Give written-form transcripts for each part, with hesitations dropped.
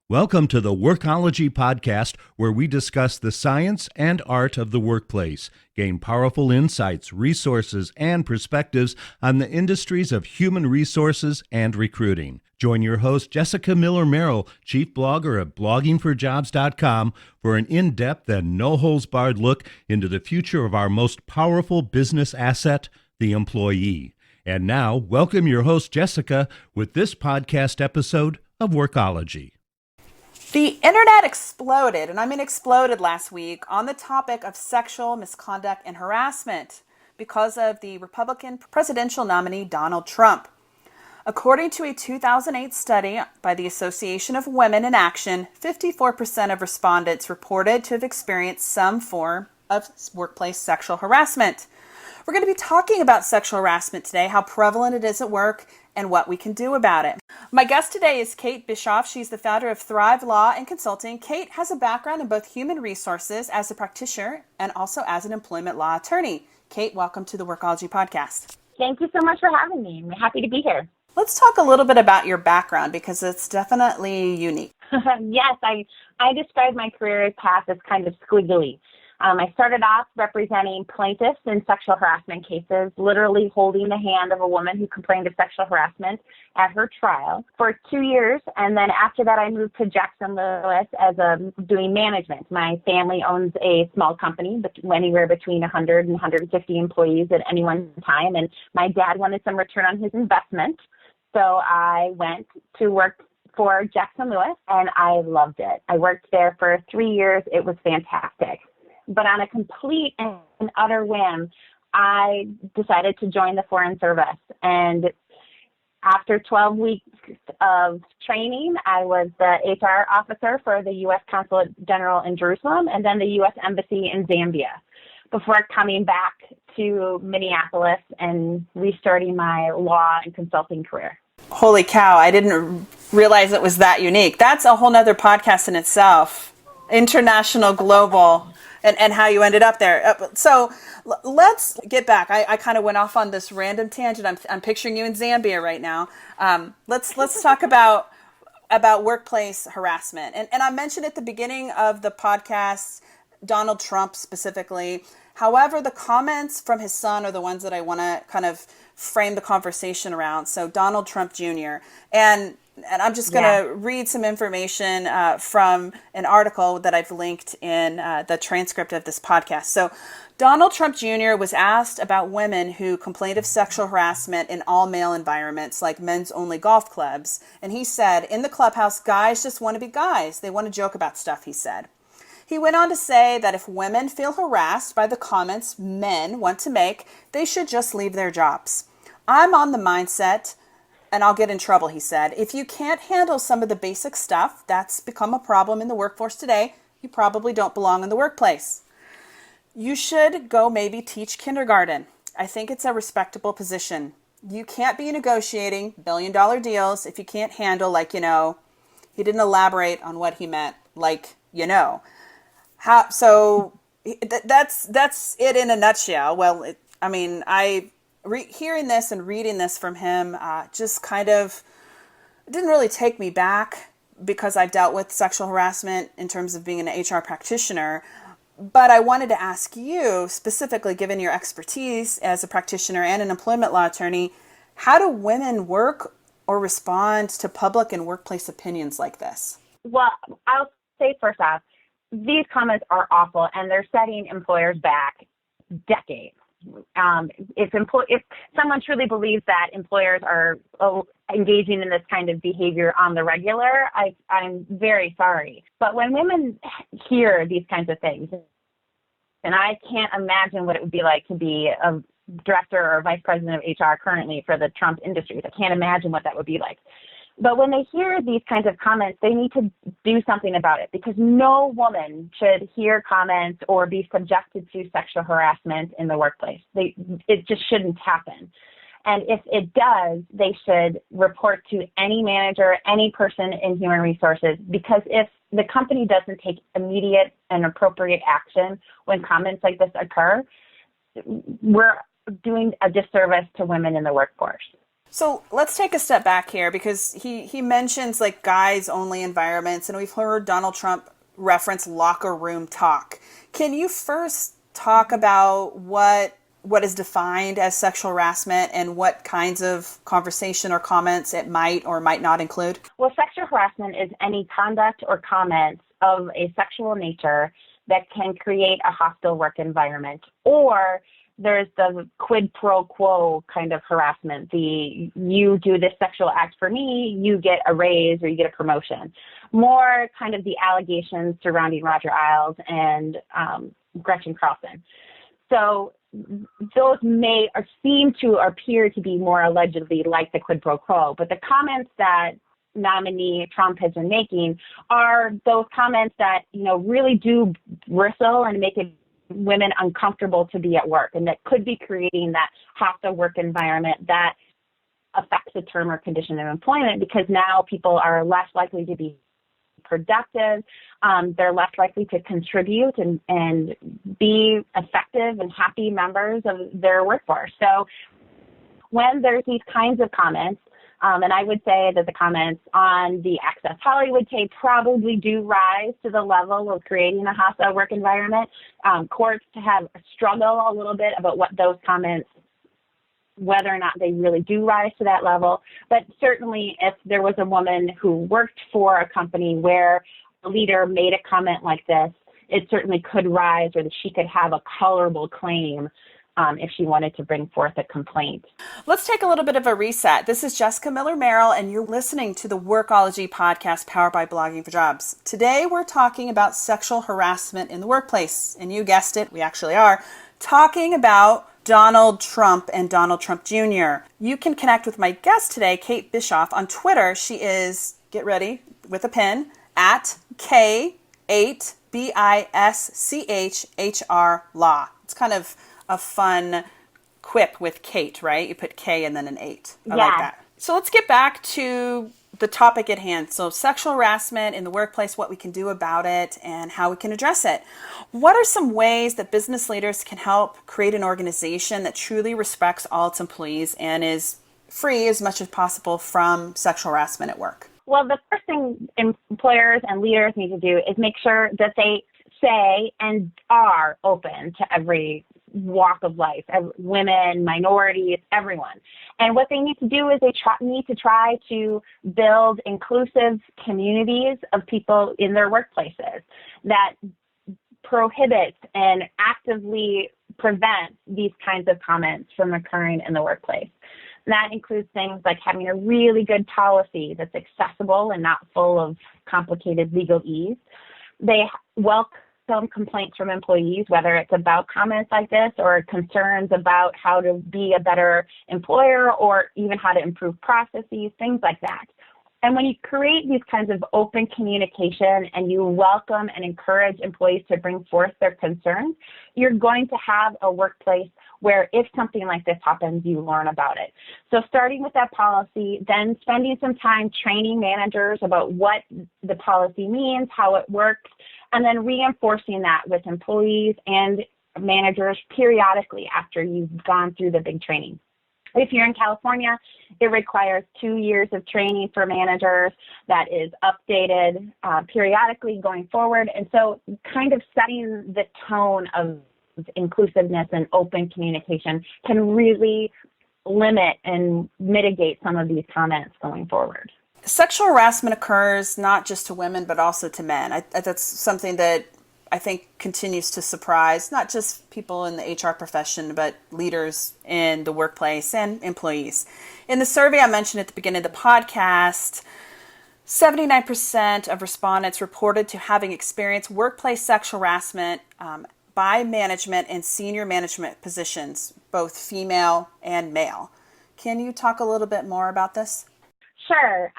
Welcome to the WORKOLOGY podcast, where we discuss the science and art of the workplace, gain powerful insights, resources, and perspectives on the industries of human resources and recruiting. Join your host, Jessica Miller-Merrill, chief blogger of bloggingforjobs.com, for an in-depth and no-holds-barred look into the future of our most powerful business asset, the employee. And now, welcome your host, Jessica, with this podcast episode of WORKOLOGY. The internet exploded, and I mean exploded last week, on the topic of sexual misconduct and harassment because of the Republican Presidential Nominee Donald Trump. According to a 2008 study by the Association of Women in Action, 54% of respondents reported to have experienced some form of workplace sexual harassment. We're going to be talking about sexual harassment today, how prevalent it is at work, and what we can do about it. My guest today is Kate Bischoff. She's the founder of Thrive Law and Consulting. Kate has a background in both human resources as a practitioner and also as an employment law attorney. Kate, welcome to the WORKOLOGY podcast. Thank you so much for having me. I'm happy to be here. Let's talk a little bit about your background because it's definitely unique. Yes, I describe my career path as kind of squiggly. I started off representing plaintiffs in sexual harassment cases, literally holding the hand of a woman who complained of sexual harassment at her trial for 2 years. And then after that, I moved to Jackson Lewis as doing management. My family owns a small company, anywhere between 100 and 150 employees at any one time. And my dad wanted some return on his investment. So I went to work for Jackson Lewis, and I loved it. I worked there for 3 years. It was fantastic. But on a complete and utter whim, I decided to join the Foreign Service. And after 12 weeks of training, I was the HR officer for the U.S. Consulate General in Jerusalem and then the U.S. Embassy in Zambia before coming back to Minneapolis and restarting my law and consulting career. Holy cow, I didn't realize it was that unique. That's a whole nother podcast in itself. International, global. And how you ended up there. So let's get back. I kind of went off on this random tangent. I'm picturing you in Zambia right now. Let's talk about workplace harassment. And I mentioned at the beginning of the podcast, Donald Trump specifically. However, the comments from his son are the ones that I want to kind of frame the conversation around. So Donald Trump Jr. And I'm just going to read some information from an article that I've linked in the transcript of this podcast. So Donald Trump Jr. was asked about women who complained of sexual harassment in all-male environments like men's-only golf clubs. And he said, in the clubhouse, guys just want to be guys. They want to joke about stuff, he said. He went on to say that if women feel harassed by the comments men want to make, they should just leave their jobs. I'm on the mindset, and I'll get in trouble, he said. If you can't handle some of the basic stuff that's become a problem in the workforce today, you probably don't belong in the workplace. You should go maybe teach kindergarten. I think it's a respectable position. You can't be negotiating billion-dollar deals if you can't handle, he didn't elaborate on what he meant, So that's it in a nutshell. Well, hearing this and reading this from him just kind of didn't really take me back because I've dealt with sexual harassment in terms of being an HR practitioner. But I wanted to ask you, specifically given your expertise as a practitioner and an employment law attorney, how do women work or respond to public and workplace opinions like this? Well, I'll say first off, these comments are awful and they're setting employers back decades. If someone truly believes that employers are engaging in this kind of behavior on the regular, I'm very sorry. But when women hear these kinds of things, and I can't imagine what it would be like to be a director or vice president of HR currently for the Trump Industries. I can't imagine what that would be like. But when they hear these kinds of comments, they need to do something about it because no woman should hear comments or be subjected to sexual harassment in the workplace. It just shouldn't happen. And if it does, they should report to any manager, any person in human resources, because if the company doesn't take immediate and appropriate action when comments like this occur, we're doing a disservice to women in the workforce. So let's take a step back here because he mentions like guys only environments, and we've heard Donald Trump reference locker room talk. Can you first talk about what is defined as sexual harassment and what kinds of conversation or comments it might or might not include? Well, sexual harassment is any conduct or comments of a sexual nature that can create a hostile work environment, or there's the quid pro quo kind of harassment. You do this sexual act for me, you get a raise or you get a promotion. More kind of the allegations surrounding Roger Ailes and Gretchen Carlson. So those may or seem to appear to be more allegedly like the quid pro quo, but the comments that nominee Trump has been making are those comments that, really do bristle and make it women uncomfortable to be at work, and that could be creating that hostile work environment that affects the term or condition of employment, because now people are less likely to be productive, they're less likely to contribute and be effective and happy members of their workforce. So when there's these kinds of comments, and I would say that the comments on the Access Hollywood tape probably do rise to the level of creating a hostile work environment. Courts have struggled a little bit about what those comments, whether or not they really do rise to that level. But certainly if there was a woman who worked for a company where a leader made a comment like this, it certainly could rise, or that she could have a colorable claim if she wanted to bring forth a complaint. Let's take a little bit of a reset. This is Jessica Miller-Merrill, and you're listening to the Workology podcast powered by Blogging for Jobs. Today, we're talking about sexual harassment in the workplace. And you guessed it, we actually are talking about Donald Trump and Donald Trump Jr. You can connect with my guest today, Kate Bischoff, on Twitter. She is, get ready, with a pen, at K8BISCHHR Law. It's kind of a fun quip with Kate, right? You put K and then an 8. I like that. So let's get back to the topic at hand. So sexual harassment in the workplace, what we can do about it, and how we can address it. What are some ways that business leaders can help create an organization that truly respects all its employees and is free as much as possible from sexual harassment at work? Well, the first thing employers and leaders need to do is make sure that they say and are open to every walk of life, women, minorities, everyone. And what they need to do is they need to try to build inclusive communities of people in their workplaces that prohibit and actively prevent these kinds of comments from occurring in the workplace. And that includes things like having a really good policy that's accessible and not full of complicated legalese. They welcome complaints from employees, whether it's about comments like this or concerns about how to be a better employer or even how to improve processes, things like that. And when you create these kinds of open communication and you welcome and encourage employees to bring forth their concerns, you're going to have a workplace where if something like this happens, you learn about it. So starting with that policy, then spending some time training managers about what the policy means, how it works, and then reinforcing that with employees and managers periodically after you've gone through the big training. If you're in California, it requires 2 years of training for managers that is updated periodically going forward. And so kind of setting the tone of inclusiveness and open communication can really limit and mitigate some of these comments going forward. Sexual harassment occurs not just to women, but also to men. That's something that I think continues to surprise not just people in the HR profession, but leaders in the workplace and employees. In the survey I mentioned at the beginning of the podcast, 79% of respondents reported to having experienced workplace sexual harassment by management and senior management positions, both female and male. Can you talk a little bit more about this? Sure.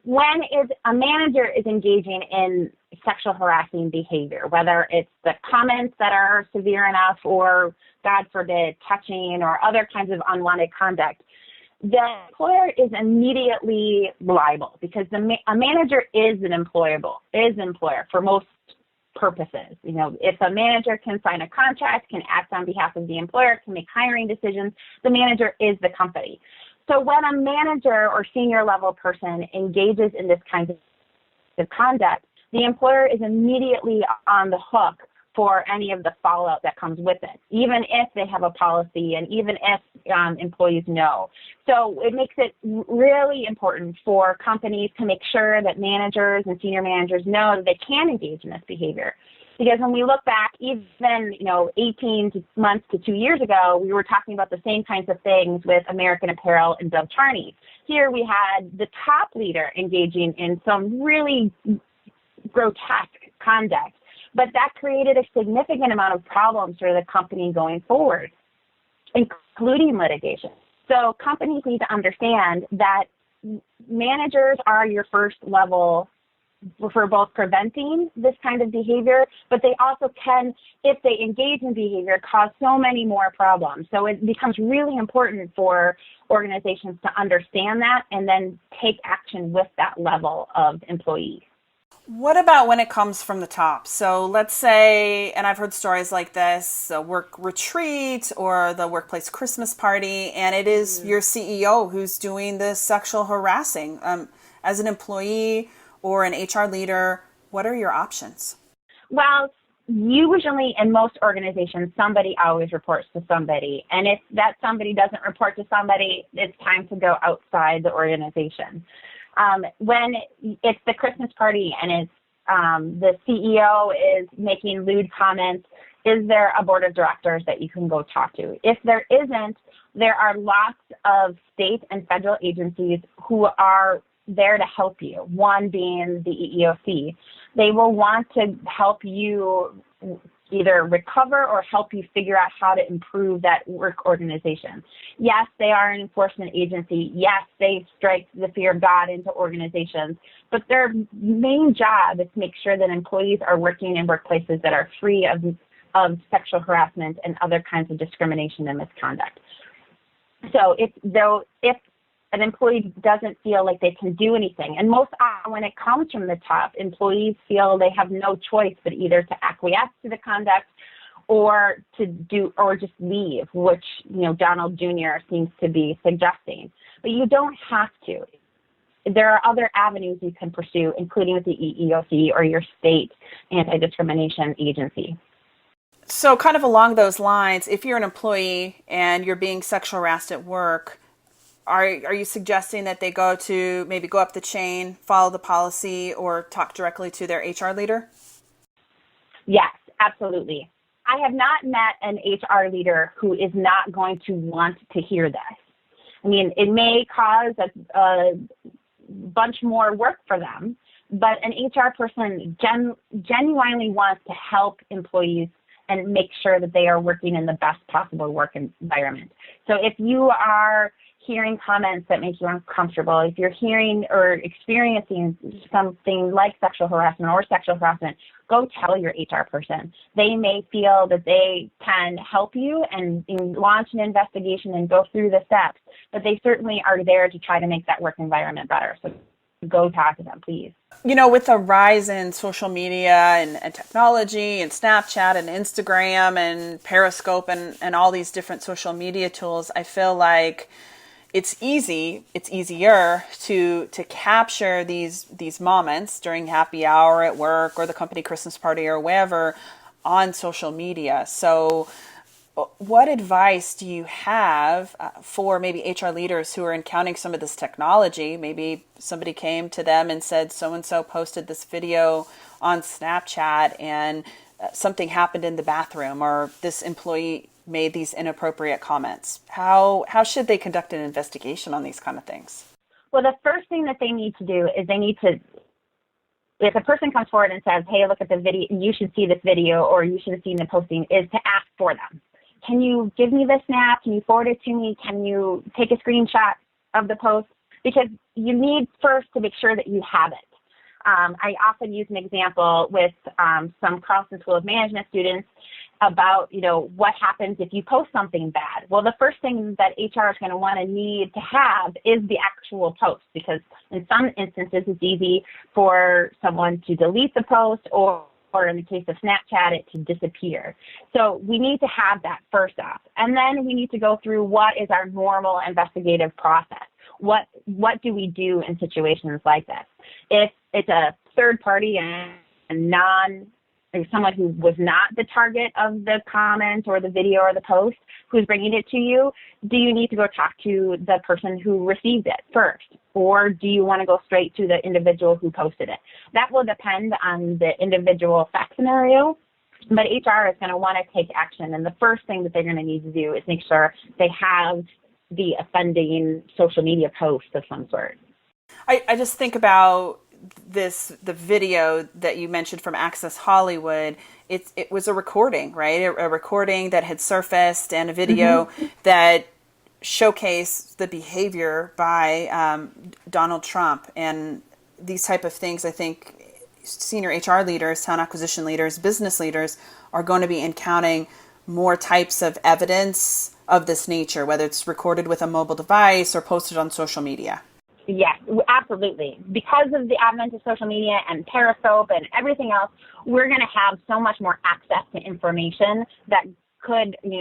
When a manager is engaging in sexual harassing behavior, whether it's the comments that are severe enough or, God forbid, touching or other kinds of unwanted conduct, the employer is immediately liable because a manager is an employer for most purposes. You know, if a manager can sign a contract, can act on behalf of the employer, can make hiring decisions, the manager is the company. So when a manager or senior level person engages in this kind of conduct, the employer is immediately on the hook for any of the fallout that comes with it, even if they have a policy and even if employees know. So it makes it really important for companies to make sure that managers and senior managers know that they can engage in this behavior. Because when we look back, even 18 months to 2 years ago, we were talking about the same kinds of things with American Apparel and Doug Charney. Here we had the top leader engaging in some really grotesque conduct, but that created a significant amount of problems for the company going forward, including litigation. So companies need to understand that managers are your first level for both preventing this kind of behavior, but they also can, if they engage in behavior, cause so many more problems. So it becomes really important for organizations to understand that and then take action with that level of employees. What about when it comes from the top? So let's say, and I've heard stories like this, a work retreat or the workplace Christmas party, and it is your CEO who's doing the sexual harassing. As an employee or an HR leader, what are your options? Well, usually in most organizations, somebody always reports to somebody. And if that somebody doesn't report to somebody, it's time to go outside the organization. When it's the Christmas party and it's the CEO is making lewd comments, is there a board of directors that you can go talk to? If there isn't, there are lots of state and federal agencies who are there to help you, one being the EEOC. They will want to help you either recover or help you figure out how to improve that work organization. Yes, they are an enforcement agency. Yes, they strike the fear of God into organizations, but their main job is to make sure that employees are working in workplaces that are free of sexual harassment and other kinds of discrimination and misconduct. So if an employee doesn't feel like they can do anything, and most often when it comes from the top, employees feel they have no choice but either to acquiesce to the conduct or just leave, which Donald Jr. seems to be suggesting. But you don't have to. There are other avenues you can pursue, including with the EEOC or your state anti-discrimination agency. So kind of along those lines, if you're an employee and you're being sexual harassed at work, are you suggesting that they go up the chain, follow the policy, or talk directly to their HR leader? Yes, absolutely. I have not met an HR leader who is not going to want to hear this. I mean, it may cause a bunch more work for them, but an HR person genuinely wants to help employees and make sure that they are working in the best possible work environment. So if you are hearing comments that make you uncomfortable, if you're hearing or experiencing something like sexual harassment, go tell your HR person. They may feel that they can help you and launch an investigation and go through the steps, but they certainly are there to try to make that work environment better. So go talk to them, please. With the rise in social media and technology and Snapchat and Instagram and Periscope and all these different social media tools, I feel like it's easier to capture these moments during happy hour at work or the company Christmas party or wherever on social media. So what advice do you have for maybe HR leaders who are encountering some of this technology? Maybe somebody came to them and said, so-and-so posted this video on Snapchat and something happened in the bathroom, or this employee made these inappropriate comments. How should they conduct an investigation on these kind of things? Well, the first thing that they need to do is if a person comes forward and says, hey, look at the video, you should see this video, or you should have seen the posting, is to ask for them. Can you give me the snap? Can you forward it to me? Can you take a screenshot of the post? Because you need first to make sure that you have it. I often use an example with some Carlson School of Management students about, what happens if you post something bad. Well, the first thing that HR is going to need to have is the actual post, because in some instances it's easy for someone to delete the post or or in the case of Snapchat, it to disappear. So we need to have that first off. And then we need to go through what is our normal investigative process. What do we do in situations like this? If it's a third party and someone who was not the target of the comment or the video or the post who's bringing it to you, do you need to go talk to the person who received it first? Or do you want to go straight to the individual who posted it? That will depend on the individual fact scenario, but HR is going to want to take action. And the first thing that they're going to need to do is make sure they have the offending social media post of some sort. I just think about the video that you mentioned from Access Hollywood. It was a recording, right? A recording that had surfaced and a video that showcased the behavior by Donald Trump. And these type of things, I think senior HR leaders, talent acquisition leaders, business leaders are going to be encountering more types of evidence of this nature, whether it's recorded with a mobile device or posted on social media. Yes, absolutely. Because of the advent of social media and Periscope and everything else, we're going to have so much more access to information that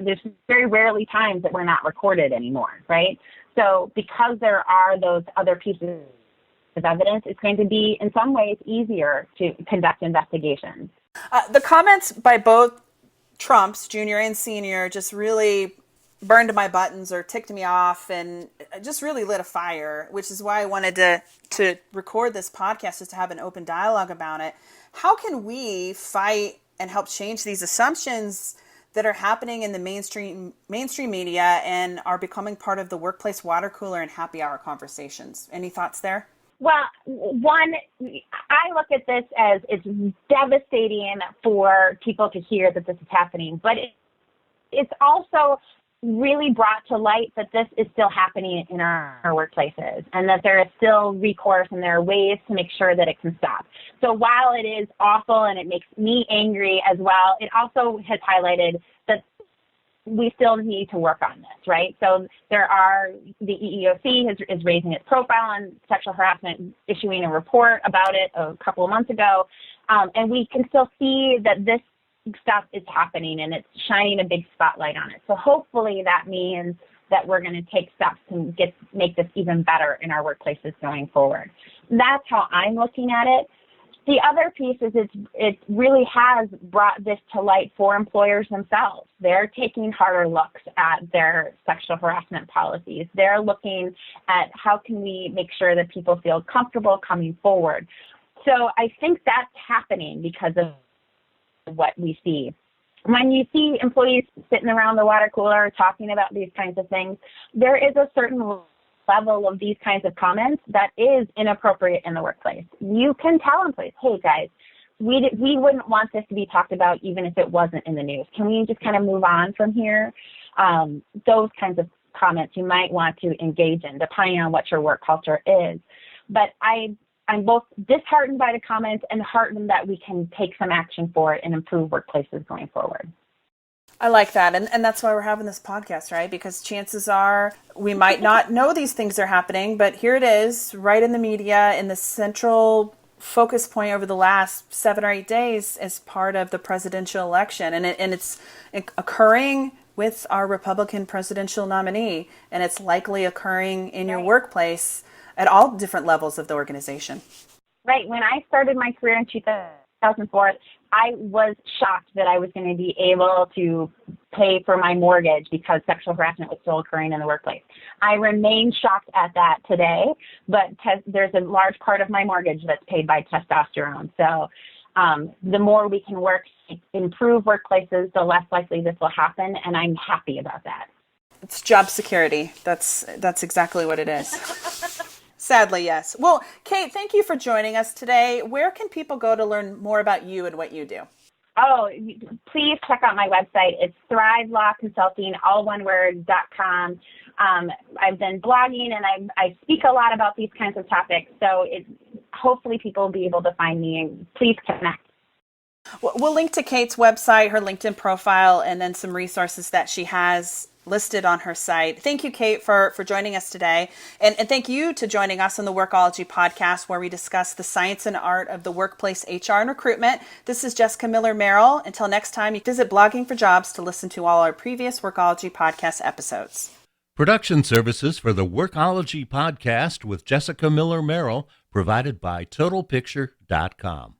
there's very rarely times that we're not recorded anymore, right? So because there are those other pieces of evidence, it's going to be, in some ways, easier to conduct investigations. The comments by both Trumps, junior and senior, just really burned my buttons or ticked me off and just really lit a fire, which is why I wanted to record this podcast, just to have an open dialogue about it. How can we fight and help change these assumptions that are happening in the mainstream media and are becoming part of the workplace water cooler and happy hour conversations? Any thoughts there? Well, one, I look at this as it's devastating for people to hear that this is happening, but it's also really brought to light that this is still happening in our workplaces and that there is still recourse and there are ways to make sure that it can stop. So while it is awful and it makes me angry as well, it also has highlighted that we still need to work on this, right? So the EEOC is raising its profile on sexual harassment, issuing a report about it a couple of months ago, and we can still see that this stuff is happening and it's shining a big spotlight on it. So hopefully that means that we're going to take steps to make this even better in our workplaces going forward. That's how I'm looking at it. The other piece is it really has brought this to light for employers themselves. They're taking harder looks at their sexual harassment policies. They're looking at how can we make sure that people feel comfortable coming forward. So I think that's happening because of what we see. When you see employees sitting around the water cooler talking about these kinds of things, there is a certain level of these kinds of comments that is inappropriate in the workplace. You can tell employees, hey guys, we wouldn't want this to be talked about even if it wasn't in the news. Can we just kind of move on from here? Those kinds of comments you might want to engage in depending on what your work culture is. But I'm both disheartened by the comments and heartened that we can take some action for it and improve workplaces going forward. I like that. And that's why we're having this podcast, right? Because chances are we might not know these things are happening, but here it is right in the media, in the central focus point over the last 7 or 8 days as part of the presidential election. And it's occurring with our Republican presidential nominee, and it's likely occurring in your workplace at all different levels of the organization. Right. When I started my career in 2004, I was shocked that I was going to be able to pay for my mortgage because sexual harassment was still occurring in the workplace. I remain shocked at that today, but there's a large part of my mortgage that's paid by testosterone. So the more we can work to improve workplaces, the less likely this will happen, and I'm happy about that. It's job security. That's exactly what it is. Sadly, yes. Well, Kate, thank you for joining us today. Where can people go to learn more about you and what you do? Oh, please check out my website. It's thrivelawconsulting.com. I've been blogging and I speak a lot about these kinds of topics. So hopefully people will be able to find me, and please connect. We'll link to Kate's website, her LinkedIn profile, and then some resources that she has listed on her site. Thank you, Kate, for joining us today. And thank you to joining us on the Workology podcast, where we discuss the science and art of the workplace HR and recruitment. This is Jessica Miller-Merrill. Until next time, you visit Blogging for Jobs to listen to all our previous Workology podcast episodes. Production services for the Workology podcast with Jessica Miller-Merrill provided by TotalPicture.com.